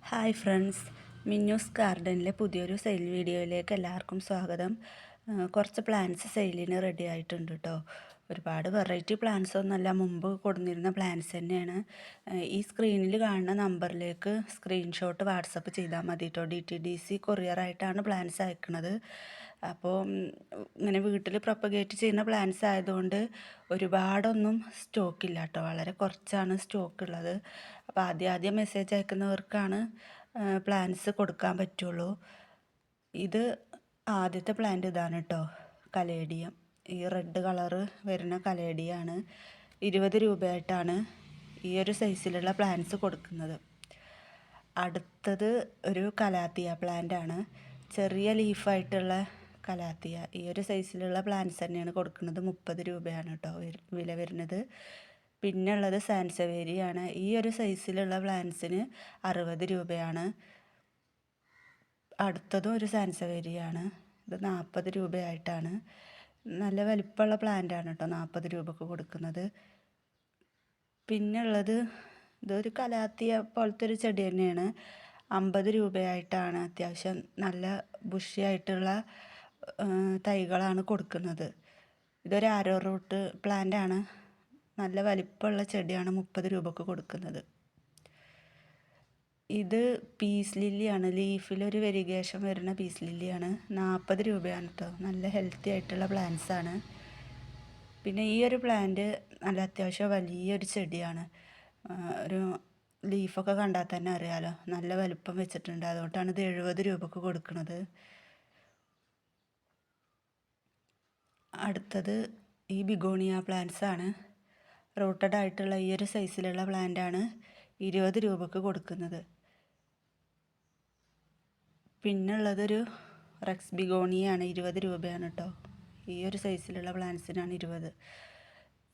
Hi friends, Minnu's ഗാർഡനിലെ പുതിയൊരു sale വീഡിയോയിലേക്ക് എല്ലാവർക്കും സ്വാഗതം. കുറച്ച് പ്ലാന്റ്സ് സെയിലിന് റെഡി ആയിട്ടുണ്ട് കേട്ടോ. ഒരുപാട് വെറൈറ്റി പ്ലാന്റ്സ് ഒന്നുമല്ല, മുമ്പ് കൊടുന്നിരുന്ന പ്ലാന്റ്സ് തന്നെയാണ്. ഈ സ്ക്രീനിൽ കാണുന്ന നമ്പറിലേക്ക് സ്ക്രീൻഷോട്ട് വാട്സപ്പ് ചെയ്താൽ മതി കേട്ടോ. DTDC കൊറിയറായിട്ടാണ് പ്ലാന്റ്സ് അയക്കുന്നത്. അപ്പോൾ ഇങ്ങനെ വീട്ടിൽ പ്രൊപ്പഗേറ്റ് ചെയ്യുന്ന പ്ലാന്റ്സ് ആയതുകൊണ്ട് ഒരുപാടൊന്നും സ്റ്റോക്കില്ല കേട്ടോ, വളരെ കുറച്ചാണ് സ്റ്റോക്ക് ഉള്ളത്. അപ്പോൾ ആദ്യം മെസ്സേജ് അയക്കുന്നവർക്കാണ് പ്ലാന്റ്സ് കൊടുക്കാൻ പറ്റുള്ളൂ. ഇത് ആദ്യത്തെ പ്ലാന്റ് ഇതാണ് കേട്ടോ, കലേഡിയം. ഈ റെഡ് കളറ് വരുന്ന കലേഡിയാണ്. 20 രൂപയായിട്ടാണ് ഈ ഒരു സൈസിലുള്ള പ്ലാന്റ്സ് കൊടുക്കുന്നത്. അടുത്തത് ഒരു കലാത്തിയ പ്ലാന്റ് ആണ്, ചെറിയ ലീഫായിട്ടുള്ള കലാത്തിയ. ഈ ഒരു സൈസിലുള്ള പ്ലാന്റ്സ് തന്നെയാണ് കൊടുക്കുന്നത്. 30 രൂപയാണ് കേട്ടോ വില വരുന്നത്. പിന്നെ ഉള്ളത് സാൻസവേരിയാണ്. ഈ ഒരു സൈസിലുള്ള പ്ലാന്റ്സിന് 60 രൂപയാണ്. അടുത്തതും ഒരു സാൻസവേരിയാണ്. ഇത് 40 രൂപയായിട്ടാണ്. നല്ല വലിപ്പമുള്ള പ്ലാന്റാണ് കേട്ടോ 40 രൂപക്ക് കൊടുക്കുന്നത്. പിന്നെ ഉള്ളത് ഇതൊരു കലാത്തിയ പോലത്തെ ഒരു ചെടി തന്നെയാണ്. 50 രൂപയായിട്ടാണ്. അത്യാവശ്യം നല്ല ബുഷിയായിട്ടുള്ള തൈകളാണ് കൊടുക്കുന്നത്. ഇതൊരു ആരോ റൂട്ട് പ്ലാന്റ് ആണ്. നല്ല വലിപ്പമുള്ള ചെടിയാണ്. 30 രൂപക്ക് കൊടുക്കുന്നത്. ഇത് പീസ് ലില്ലിയാണ്. ലീഫിലൊരു വെരിഗേഷൻ വരുന്ന പീസ് ലില്ലിയാണ്. 40 രൂപയാണ് കേട്ടോ. നല്ല ഹെൽത്തി ആയിട്ടുള്ള പ്ലാന്റ്സ് ആണ്. പിന്നെ ഈ ഒരു പ്ലാന്റ് നല്ല അത്യാവശ്യം വലിയൊരു ചെടിയാണ്. ഒരു ലീഫൊക്കെ കണ്ടാൽ തന്നെ അറിയാലോ, നല്ല വലുപ്പം വെച്ചിട്ടുണ്ട്. അതുകൊണ്ടാണ് ഇത് 70 രൂപക്ക് കൊടുക്കുന്നത്. അടുത്തത് ഈ ബിഗോണിയ പ്ലാന്റ്സ് ആണ്. റൂട്ടഡ് ആയിട്ടുള്ള ഈ ഒരു സൈസിലുള്ള പ്ലാന്റ് ആണ് 20 രൂപക്ക് കൊടുക്കുന്നത്. പിന്നെ ഉള്ളതൊരു റെക്സ് ബിഗോണിയാണ്. 20 രൂപയാണ് കേട്ടോ. ഈ ഒരു സൈസിലുള്ള പ്ലാന്റ്സിനാണ് 20.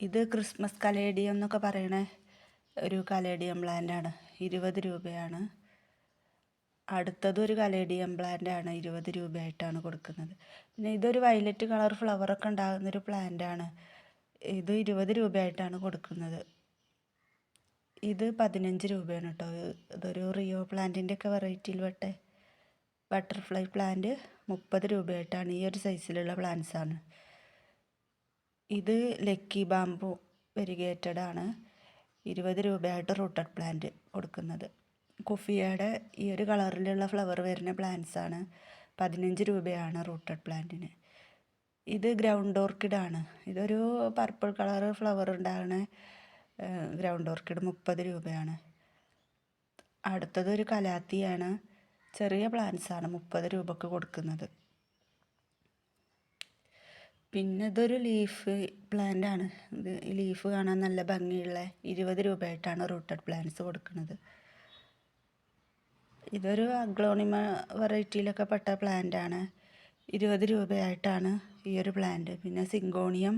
ഇത് ക്രിസ്മസ് കലേഡിയം എന്നൊക്കെ പറയണ ഒരു കലേഡിയം പ്ലാന്റ് ആണ്. 20 രൂപയാണ്. അടുത്തതൊരു കലേഡിയം പ്ലാന്റ് ആണ്. 20 രൂപയായിട്ടാണ് കൊടുക്കുന്നത്. പിന്നെ ഇതൊരു വയലറ്റ് കളർ ഫ്ലവറൊക്കെ ഉണ്ടാകുന്നൊരു പ്ലാന്റ് ആണ്. ഇത് 20 രൂപയായിട്ടാണ് കൊടുക്കുന്നത്. ഇത് 15 രൂപയാണ് കേട്ടോ. ഇതൊരു റിയോ പ്ലാന്റിൻ്റെ ഒക്കെ വെറൈറ്റിയിൽ പെട്ട ബട്ടർഫ്ലൈ പ്ലാന്റ് 30 രൂപയായിട്ടാണ്. ഈ ഒരു സൈസിലുള്ള പ്ലാന്റ്സ് ആണ്. ഇത് ലക്കി ബാംബു വെരിഗേറ്റഡ് ആണ്. 20 രൂപയായിട്ട് റൂട്ടഡ് പ്ലാന്റ് കൊടുക്കുന്നത്. കുഫിയയുടെ ഈ ഒരു കളറിലുള്ള ഫ്ലവർ വരുന്ന പ്ലാന്റ്സ് ആണ്. 15 രൂപയാണ് റൂട്ടഡ് പ്ലാന്റിന്. ഇത് ഗ്രൗണ്ട് ഓർക്കിഡ് ആണ്. ഇതൊരു പർപ്പിൾ കളർ ഫ്ലവർ ഉണ്ടാകുന്ന ഗ്രൗണ്ട് ഓർക്കിഡ് 30 രൂപയാണ്. അടുത്തതൊരു കലാത്തിയാണ്. ചെറിയ പ്ലാന്റ്സ് ആണ്. 30 രൂപക്ക് കൊടുക്കുന്നത്. പിന്നെ ഇതൊരു ലീഫ് പ്ലാന്റ് ആണ്. ഇത് ലീഫ് കാണാൻ നല്ല ഭംഗിയുള്ള 20 രൂപയായിട്ടാണ് റൂട്ടഡ് പ്ലാന്റ്സ് കൊടുക്കുന്നത്. ഇതൊരു അഗ്ലോണിമ വെറൈറ്റിയിലൊക്കെ പെട്ട പ്ലാന്റ് ആണ്. 20 രൂപയായിട്ടാണ് ഈ ഒരു പ്ലാന്റ്. പിന്നെ സിങ്കോണിയം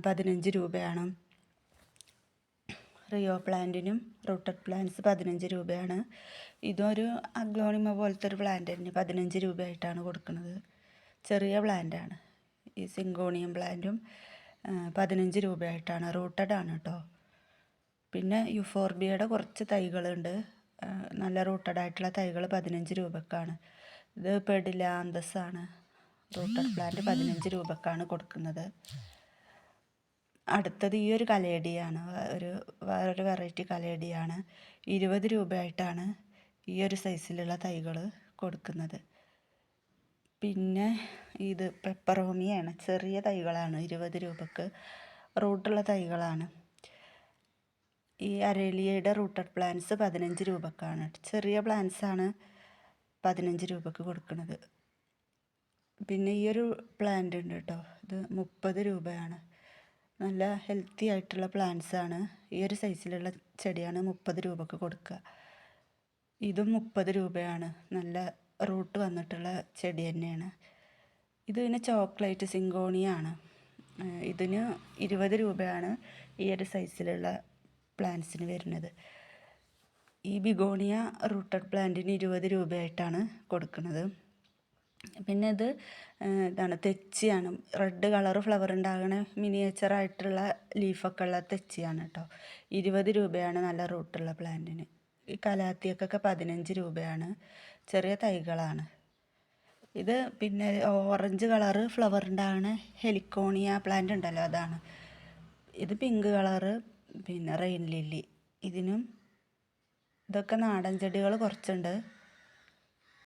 15 രൂപയാണ്. റിയോ പ്ലാന്റിനും റൂട്ടഡ് പ്ലാന്റ്സ് 15 രൂപയാണ്. ഇതൊരു അഗ്ലോണിമ പോലത്തെ ഒരു പ്ലാന്റിന് 15 രൂപയായിട്ടാണ് കൊടുക്കുന്നത്. ചെറിയ പ്ലാന്റാണ്. ഈ സിങ്കോണിയം പ്ലാന്റും 15 രൂപയായിട്ടാണ്. റൂട്ടഡ് ആണ് കേട്ടോ. പിന്നെ യുഫോർബിയയുടെ കുറച്ച് തൈകളുണ്ട്. നല്ല റൂട്ടഡ് ആയിട്ടുള്ള തൈകൾ 15 രൂപക്കാണ്. ഇത് പെഡിലാന്തസ് ആണ്. റൂട്ടഡ് പ്ലാന്റ് 15 രൂപക്കാണ് കൊടുക്കുന്നത്. അടുത്തത് ഈ ഒരു കലേഡിയാണ്. വേറൊരു വെറൈറ്റി കലേഡിയാണ്. 20 രൂപയായിട്ടാണ് ഈ ഒരു സൈസിലുള്ള തൈകൾ കൊടുക്കുന്നത്. പിന്നെ ഇത് പെപ്പറോമിയാണ്. ചെറിയ തൈകളാണ്. 20 രൂപക്ക് റൂട്ടുള്ള തൈകളാണ്. ഈ അരേലിയയുടെ റൂട്ടഡ് പ്ലാന്റ്സ് 15 രൂപക്കാണ്. ചെറിയ പ്ലാന്റ്സ് ആണ് 15 രൂപക്ക് കൊടുക്കുന്നത്. പിന്നെ ഈ ഒരു പ്ലാന്റ് ഉണ്ട് കേട്ടോ. ഇത് 30 രൂപയാണ്. നല്ല ഹെൽത്തി ആയിട്ടുള്ള പ്ലാന്റ്സ് ആണ്. ഈ ഒരു സൈസിലുള്ള ചെടിയാണ് 30 രൂപക്ക് കൊടുക്കുക. ഇതും 30 രൂപയാണ്. നല്ല റൂട്ട് വന്നിട്ടുള്ള ചെടി തന്നെയാണ്. ഇത് പിന്നെ ചോക്ലേറ്റ് സിങ്കോണിയാണ്. ഇതിന് 20 രൂപയാണ് ഈ ഒരു സൈസിലുള്ള പ്ലാന്റ്സിന് വരുന്നത്. ഈ ബിഗോണിയ റൂട്ടഡ് പ്ലാന്റിന് 20 രൂപയായിട്ടാണ് കൊടുക്കുന്നത്. പിന്നെ ഇത് ഇതാണ് തെച്ചിയാണ്. റെഡ് കളർ ഫ്ലവർ ഉണ്ടാകുന്ന മിനിയേച്ചറായിട്ടുള്ള ലീഫൊക്കെ ഉള്ള തെച്ചിയാണ് കേട്ടോ. 20 രൂപയാണ് നല്ല റൂട്ടുള്ള പ്ലാന്റിന്. ഈ കലാത്തിയൊക്കെ 15 രൂപയാണ്. ചെറിയ തൈകളാണ്. ഇത് പിന്നെ ഓറഞ്ച് കളറ് ഫ്ലവർ ഉണ്ടാകണ ഹെലിക്കോണിയ പ്ലാന്റ് ഉണ്ടല്ലോ, അതാണ്. ഇത് പിങ്ക് കളറ് പിന്നെ റെയിൻ ലില്ലി. ഇതൊക്കെ നാടൻ ചെടികൾ കുറച്ചുണ്ട്.